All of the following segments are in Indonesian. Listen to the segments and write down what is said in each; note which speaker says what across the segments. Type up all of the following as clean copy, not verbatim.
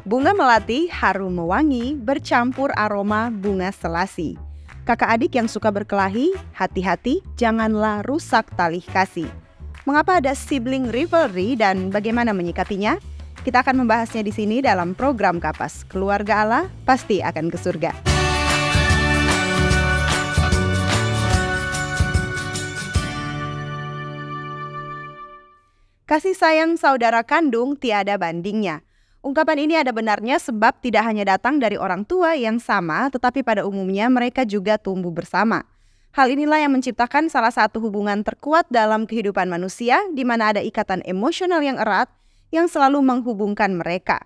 Speaker 1: Bunga melati harum mewangi bercampur aroma bunga selasi. Kakak adik yang suka berkelahi, hati-hati janganlah rusak tali kasih. Mengapa ada sibling rivalry dan bagaimana menyikapinya? Kita akan membahasnya di sini dalam program Kapas. Keluarga Allah pasti akan ke surga. Kasih sayang saudara kandung tiada bandingnya. Ungkapan ini ada benarnya sebab tidak hanya datang dari orang tua yang sama, tetapi pada umumnya mereka juga tumbuh bersama. Hal inilah yang menciptakan salah satu hubungan terkuat dalam kehidupan manusia, di mana ada ikatan emosional yang erat yang selalu menghubungkan mereka.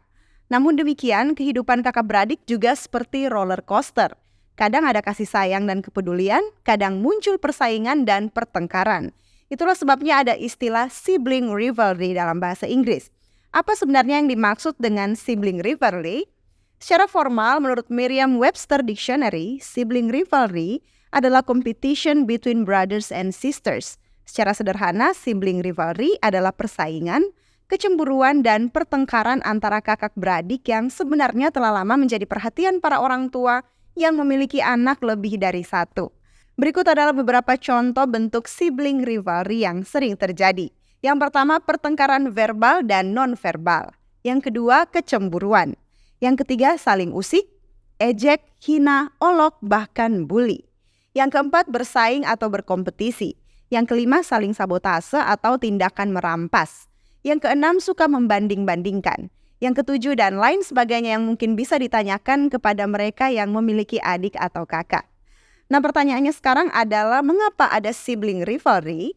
Speaker 1: Namun demikian, kehidupan kakak beradik juga seperti roller coaster. Kadang ada kasih sayang dan kepedulian, kadang muncul persaingan dan pertengkaran. Itulah sebabnya ada istilah sibling rivalry dalam bahasa Inggris. Apa sebenarnya yang dimaksud dengan sibling rivalry? Secara formal, menurut Merriam-Webster Dictionary, sibling rivalry adalah competition between brothers and sisters. Secara sederhana, sibling rivalry adalah persaingan, kecemburuan, dan pertengkaran antara kakak beradik yang sebenarnya telah lama menjadi perhatian para orang tua yang memiliki anak lebih dari satu. Berikut adalah beberapa contoh bentuk sibling rivalry yang sering terjadi. Yang pertama, pertengkaran verbal dan non-verbal. Yang kedua, kecemburuan. Yang ketiga, saling usik, ejek, hina, olok, bahkan bully. Yang keempat, bersaing atau berkompetisi. Yang kelima, saling sabotase atau tindakan merampas. Yang keenam, suka membanding-bandingkan. Yang ketujuh, dan lain sebagainya yang mungkin bisa ditanyakan kepada mereka yang memiliki adik atau kakak. Nah, pertanyaannya sekarang adalah mengapa ada sibling rivalry?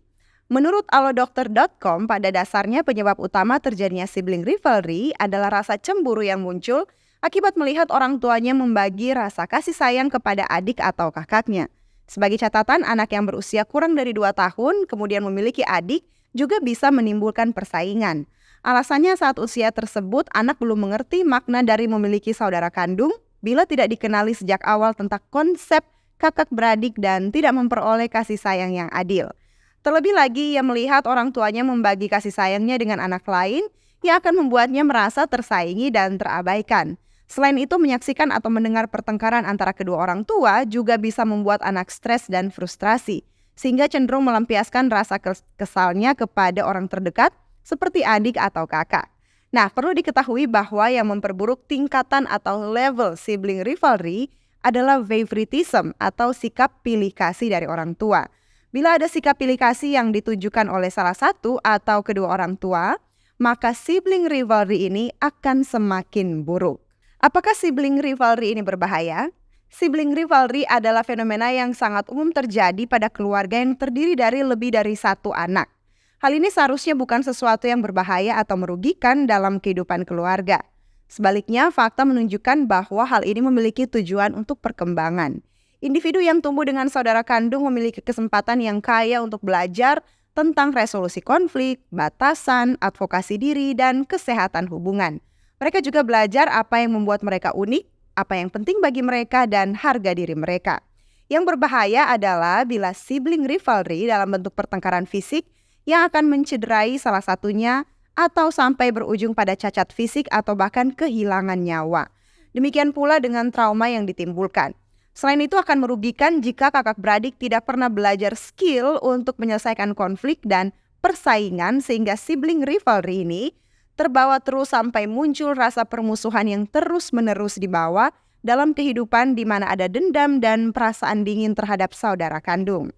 Speaker 1: Menurut alodokter.com, pada dasarnya penyebab utama terjadinya sibling rivalry adalah rasa cemburu yang muncul akibat melihat orang tuanya membagi rasa kasih sayang kepada adik atau kakaknya. Sebagai catatan, anak yang berusia kurang dari 2 tahun kemudian memiliki adik juga bisa menimbulkan persaingan. Alasannya saat usia tersebut anak belum mengerti makna dari memiliki saudara kandung bila tidak dikenali sejak awal tentang konsep kakak beradik dan tidak memperoleh kasih sayang yang adil. Terlebih lagi, ia melihat orang tuanya membagi kasih sayangnya dengan anak lain yang akan membuatnya merasa tersaingi dan terabaikan. Selain itu, menyaksikan atau mendengar pertengkaran antara kedua orang tua juga bisa membuat anak stres dan frustrasi, sehingga cenderung melampiaskan rasa kesalnya kepada orang terdekat seperti adik atau kakak. Nah, perlu diketahui bahwa yang memperburuk tingkatan atau level sibling rivalry adalah favoritism atau sikap pilih kasih dari orang tua. Bila ada sikap pilih kasih yang ditujukan oleh salah satu atau kedua orang tua, maka sibling rivalry ini akan semakin buruk. Apakah sibling rivalry ini berbahaya? Sibling rivalry adalah fenomena yang sangat umum terjadi pada keluarga yang terdiri dari lebih dari satu anak. Hal ini seharusnya bukan sesuatu yang berbahaya atau merugikan dalam kehidupan keluarga. Sebaliknya, fakta menunjukkan bahwa hal ini memiliki tujuan untuk perkembangan. Individu yang tumbuh dengan saudara kandung memiliki kesempatan yang kaya untuk belajar tentang resolusi konflik, batasan, advokasi diri, dan kesehatan hubungan. Mereka juga belajar apa yang membuat mereka unik, apa yang penting bagi mereka, dan harga diri mereka. Yang berbahaya adalah bila sibling rivalry dalam bentuk pertengkaran fisik yang akan mencederai salah satunya atau sampai berujung pada cacat fisik atau bahkan kehilangan nyawa. Demikian pula dengan trauma yang ditimbulkan. Selain itu akan merugikan jika kakak beradik tidak pernah belajar skill untuk menyelesaikan konflik dan persaingan sehingga sibling rivalry ini terbawa terus sampai muncul rasa permusuhan yang terus-menerus dibawa dalam kehidupan di mana ada dendam dan perasaan dingin terhadap saudara kandung.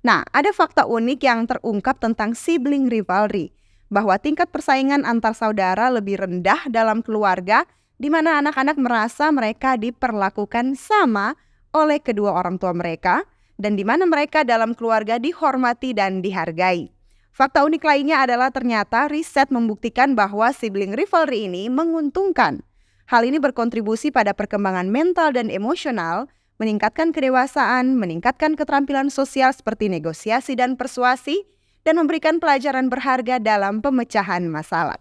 Speaker 1: Nah, ada fakta unik yang terungkap tentang sibling rivalry, bahwa tingkat persaingan antar saudara lebih rendah dalam keluarga di mana anak-anak merasa mereka diperlakukan sama oleh kedua orang tua mereka dan di mana mereka dalam keluarga dihormati dan dihargai. Fakta unik lainnya adalah ternyata riset membuktikan bahwa sibling rivalry ini menguntungkan. Hal ini berkontribusi pada perkembangan mental dan emosional, meningkatkan kedewasaan, meningkatkan keterampilan sosial seperti negosiasi dan persuasi, dan memberikan pelajaran berharga dalam pemecahan masalah.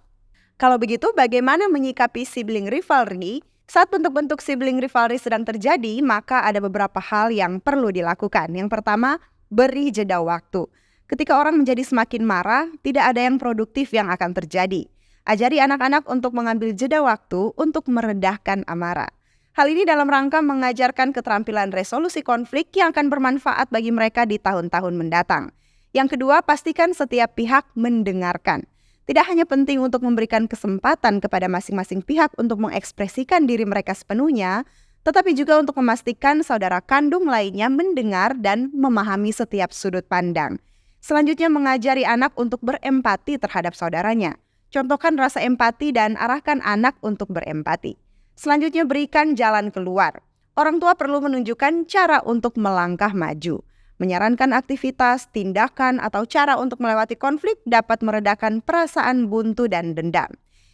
Speaker 1: Kalau begitu, bagaimana menyikapi sibling rivalry? Saat bentuk-bentuk sibling rivalry sedang terjadi, maka ada beberapa hal yang perlu dilakukan. Yang pertama, beri jeda waktu. Ketika orang menjadi semakin marah, tidak ada yang produktif yang akan terjadi. Ajari anak-anak untuk mengambil jeda waktu untuk meredahkan amarah. Hal ini dalam rangka mengajarkan keterampilan resolusi konflik yang akan bermanfaat bagi mereka di tahun-tahun mendatang. Yang kedua, pastikan setiap pihak mendengarkan. Tidak hanya penting untuk memberikan kesempatan kepada masing-masing pihak untuk mengekspresikan diri mereka sepenuhnya, tetapi juga untuk memastikan saudara kandung lainnya mendengar dan memahami setiap sudut pandang. Selanjutnya, mengajari anak untuk berempati terhadap saudaranya. Contohkan rasa empati dan arahkan anak untuk berempati. Selanjutnya, berikan jalan keluar. Orang tua perlu menunjukkan cara untuk melangkah maju. Menyarankan aktivitas, tindakan, atau cara untuk melewati konflik dapat meredakan perasaan buntu dan dendam.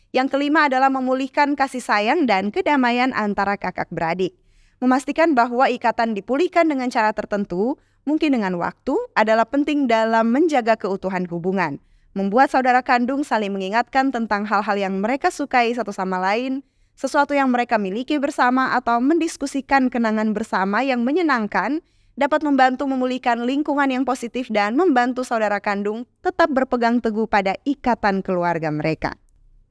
Speaker 1: Yang kelima adalah memulihkan kasih sayang dan kedamaian antara kakak beradik. Memastikan bahwa ikatan dipulihkan dengan cara tertentu, mungkin dengan waktu, adalah penting dalam menjaga keutuhan hubungan. Membuat saudara kandung saling mengingatkan tentang hal-hal yang mereka sukai satu sama lain, sesuatu yang mereka miliki bersama, atau mendiskusikan kenangan bersama yang menyenangkan, dapat membantu memulihkan lingkungan yang positif dan membantu saudara kandung tetap berpegang teguh pada ikatan keluarga mereka.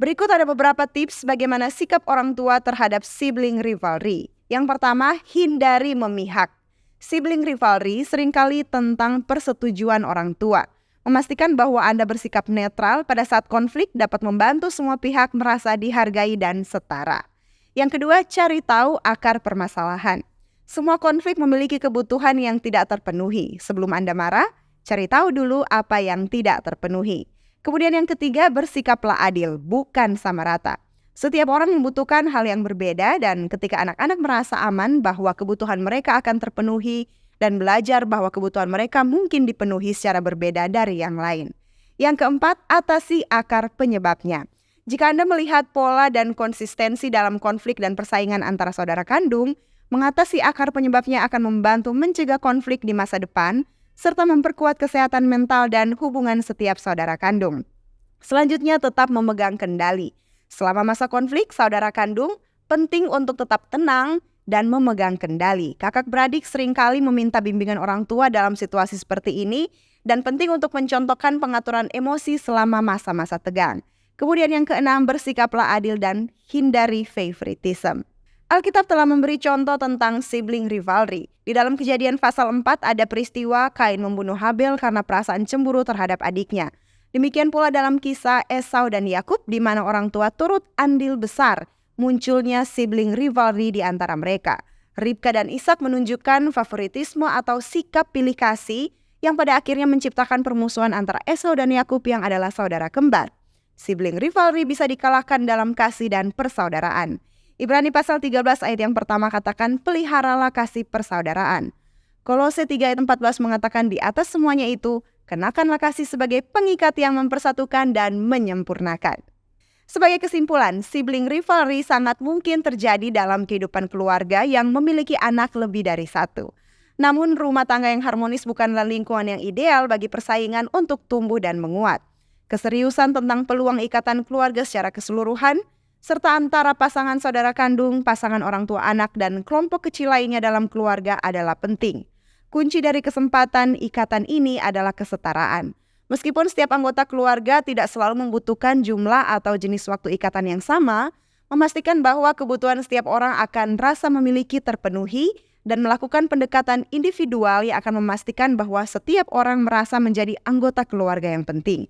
Speaker 1: Berikut ada beberapa tips bagaimana sikap orang tua terhadap sibling rivalry. Yang pertama, hindari memihak. Sibling rivalry seringkali tentang persetujuan orang tua. Memastikan bahwa Anda bersikap netral pada saat konflik dapat membantu semua pihak merasa dihargai dan setara. Yang kedua, cari tahu akar permasalahan. Semua konflik memiliki kebutuhan yang tidak terpenuhi. Sebelum Anda marah, cari tahu dulu apa yang tidak terpenuhi. Kemudian yang ketiga, bersikaplah adil, bukan sama rata. Setiap orang membutuhkan hal yang berbeda dan ketika anak-anak merasa aman bahwa kebutuhan mereka akan terpenuhi dan belajar bahwa kebutuhan mereka mungkin dipenuhi secara berbeda dari yang lain. Yang keempat, atasi akar penyebabnya. Jika Anda melihat pola dan konsistensi dalam konflik dan persaingan antara saudara kandung, mengatasi akar penyebabnya akan membantu mencegah konflik di masa depan, serta memperkuat kesehatan mental dan hubungan setiap saudara kandung. Selanjutnya, tetap memegang kendali. Selama masa konflik, saudara kandung penting untuk tetap tenang dan memegang kendali. Kakak beradik seringkali meminta bimbingan orang tua dalam situasi seperti ini, dan penting untuk mencontohkan pengaturan emosi selama masa-masa tegang. Kemudian yang keenam, bersikaplah adil dan hindari favoritism. Alkitab telah memberi contoh tentang sibling rivalry. Di dalam Kejadian pasal 4 ada peristiwa Kain membunuh Habel karena perasaan cemburu terhadap adiknya. Demikian pula dalam kisah Esau dan Yakub di mana orang tua turut andil besar munculnya sibling rivalry di antara mereka. Ribka dan Ishak menunjukkan favoritisme atau sikap pilih kasih yang pada akhirnya menciptakan permusuhan antara Esau dan Yakub yang adalah saudara kembar. Sibling rivalry bisa dikalahkan dalam kasih dan persaudaraan. Ibrani pasal 13 ayat yang pertama katakan, peliharalah kasih persaudaraan. Kolose 3 ayat 14 mengatakan, di atas semuanya itu, kenakanlah kasih sebagai pengikat yang mempersatukan dan menyempurnakan. Sebagai kesimpulan, sibling rivalry sangat mungkin terjadi dalam kehidupan keluarga yang memiliki anak lebih dari satu. Namun rumah tangga yang harmonis bukanlah lingkungan yang ideal bagi persaingan untuk tumbuh dan menguat. Keseriusan tentang peluang ikatan keluarga secara keseluruhan, serta antara pasangan saudara kandung, pasangan orang tua anak, dan kelompok kecil lainnya dalam keluarga adalah penting. Kunci dari kesempatan ikatan ini adalah kesetaraan. Meskipun setiap anggota keluarga tidak selalu membutuhkan jumlah atau jenis waktu ikatan yang sama, memastikan bahwa kebutuhan setiap orang akan rasa memiliki terpenuhi dan melakukan pendekatan individual yang akan memastikan bahwa setiap orang merasa menjadi anggota keluarga yang penting.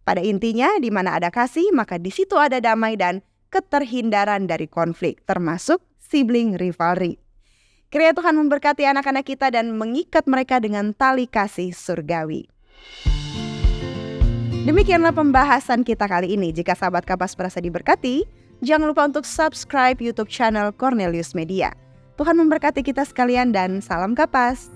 Speaker 1: Pada intinya, di mana ada kasih, maka di situ ada damai dan keterhindaran dari konflik, termasuk sibling rivalry. Kiranya Tuhan memberkati anak-anak kita dan mengikat mereka dengan tali kasih surgawi. Demikianlah pembahasan kita kali ini. Jika sahabat Kapas merasa diberkati, jangan lupa untuk subscribe YouTube channel Cornelius Media. Tuhan memberkati kita sekalian dan salam Kapas.